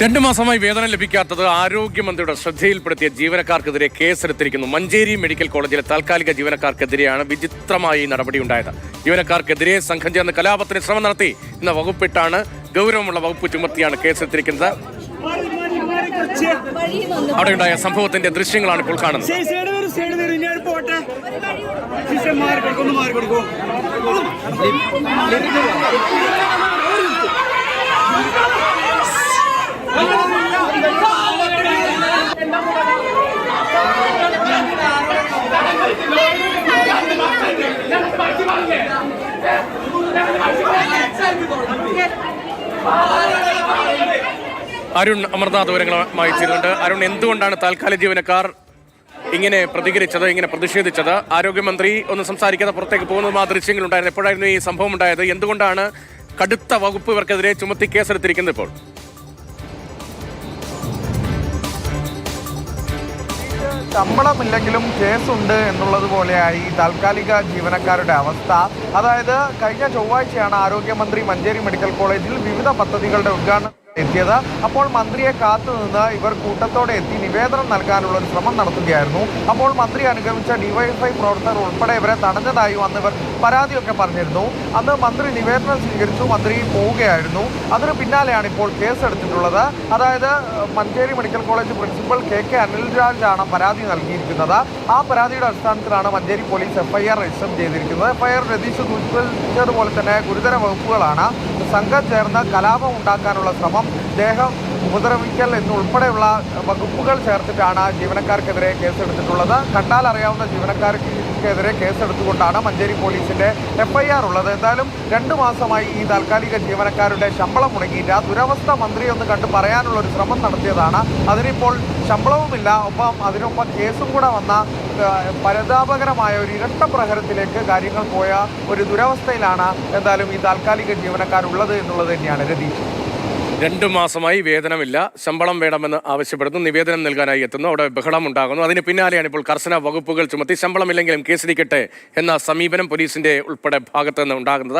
2 മാസമായി വേതനം ലഭിക്കാത്തത് ആരോഗ്യമന്ത്രിയുടെ ശ്രദ്ധയിൽപ്പെടുത്തിയ ജീവനക്കാർക്കെതിരെ കേസെടുത്തിരിക്കുന്നു. മഞ്ചേരി മെഡിക്കൽ കോളേജിലെ താൽക്കാലിക ജീവനക്കാർക്കെതിരെയാണ് വിചിത്രമായി നടപടിയുണ്ടായത്. ജീവനക്കാർക്കെതിരെ സംഘം ചേർന്ന് കലാപത്തിന് ശ്രമം നടത്തി എന്ന വകുപ്പിട്ടാണ് ഗൗരവമുള്ള വകുപ്പ് ചുമത്തിയാണ് കേസെടുത്തിരിക്കുന്നത്. അവിടെയുണ്ടായ സംഭവത്തിന്റെ ദൃശ്യങ്ങളാണ് ഇപ്പോൾ കാണുന്നത്. അരുൺ അമർനാഥ് വിവരങ്ങളുമായി ചേരുന്നുണ്ട്. അരുൺ, എന്തുകൊണ്ടാണ് താൽക്കാലിക ജീവനക്കാർ ഇങ്ങനെ പ്രതികരിച്ചത്, ഇങ്ങനെ പ്രതിഷേധിച്ചത്? ആരോഗ്യമന്ത്രി ഒന്ന് സംസാരിക്കാതെ പുറത്തേക്ക് പോകുന്നതും ആ ദൃശ്യങ്ങളുണ്ടായിരുന്നു. എപ്പോഴായിരുന്നു ഈ സംഭവം ഉണ്ടായത്? എന്തുകൊണ്ടാണ് കടുത്ത വകുപ്പ് ഇവർക്കെതിരെ ചുമത്തി കേസെടുത്തിരിക്കുന്നത് ഇപ്പോൾ? ശമ്പളമില്ലെങ്കിലും കേസുണ്ട് എന്നുള്ളത് പോലെയായി താൽക്കാലിക ജീവനക്കാരുടെ അവസ്ഥ. അതായത് കഴിഞ്ഞ ചൊവ്വാഴ്ചയാണ് ആരോഗ്യമന്ത്രി മഞ്ചേരി മെഡിക്കൽ കോളേജിൽ വിവിധ പദ്ധതികളുടെ ഉദ്ഘാടനം എത്തിയത്. അപ്പോൾ മന്ത്രിയെ കാത്തുനിന്ന് ഇവർ കൂട്ടത്തോടെ എത്തി നിവേദനം നൽകാനുള്ള ഒരു ശ്രമം നടത്തുകയായിരുന്നു. അപ്പോൾ മന്ത്രി അനുഗമിച്ച ഡിവൈഎഫ്ഐ പ്രവർത്തകർ ഉൾപ്പെടെ ഇവരെ തടഞ്ഞതായും അന്ന് ഇവർ പരാതിയൊക്കെ പറഞ്ഞിരുന്നു. അന്ന് മന്ത്രി നിവേദനം സ്വീകരിച്ചു, മന്ത്രി പോവുകയായിരുന്നു. അതിന് പിന്നാലെയാണ് ഇപ്പോൾ കേസെടുത്തിട്ടുള്ളത്. അതായത് Manjeri medical college principal K അനിൽരാജാണ് പരാതി നൽകിയിരിക്കുന്നത്. ആ പരാതിയുടെ അടിസ്ഥാനത്തിലാണ് മഞ്ചേരി പോലീസ് എഫ്ഐആർ രജിസ്റ്റർ ചെയ്തിരിക്കുന്നത്. എഫ്ഐആർ രതീഷ് സൂചിപ്പിച്ചതുപോലെ തന്നെ ഗുരുതര വകുപ്പുകളാണ്. സംഘം ചേർന്ന് കലാപം ഉണ്ടാക്കാനുള്ള ശ്രമം, ദേഹം ഉപദ്രവിക്കൽ എന്നുൾപ്പെടെയുള്ള വകുപ്പുകൾ ചേർത്തിട്ടാണ് ജീവനക്കാർക്കെതിരെ കേസെടുത്തിട്ടുള്ളത്. കണ്ടാൽ അറിയാവുന്ന ജീവനക്കാർക്കെതിരെ കേസെടുത്തുകൊണ്ടാണ് മഞ്ചേരി പോലീസിന്റെ എഫ്ഐആർ ഉള്ളത്. എന്തായാലും 2 മാസമായി ഈ താൽക്കാലിക ജീവനക്കാരുടെ ശമ്പളം മുടങ്ങിയില്ല. ദുരവസ്ഥ മന്ത്രി ഒന്ന് കണ്ട് പറയാനുള്ള ഒരു ശ്രമം നടത്തിയതാണ്. അതിനിപ്പോൾ ശമ്പളവുമില്ല, ഒപ്പം അതിനൊപ്പം കേസും കൂടെ വന്ന പരിതാപകരമായ ഒരു ഇരട്ട പ്രഹരത്തിലേക്ക് കാര്യങ്ങൾ പോയ ഒരു ദുരവസ്ഥയിലാണ് എന്തായാലും ഈ താൽക്കാലിക ജീവനക്കാരുള്ളത് എന്നുള്ളത് തന്നെയാണ് രതീഷ്. 2 മാസമായി വേതനമില്ല, ശമ്പളം വേണമെന്ന് ആവശ്യപ്പെടുന്നു, നിവേദനം നൽകാനായി എത്തുന്നു, അവിടെ ബഹളം ഉണ്ടാകുന്നു. അതിന് പിന്നാലെയാണ് ഇപ്പോൾ കർശന വകുപ്പുകൾ ചുമത്തി ശമ്പളമില്ലെങ്കിലും കേസിരിക്കട്ടെ എന്ന സമീപനം പോലീസിന്റെ ഉൾപ്പെടെ ഭാഗത്ത് നിന്ന് ഉണ്ടാകുന്നത്.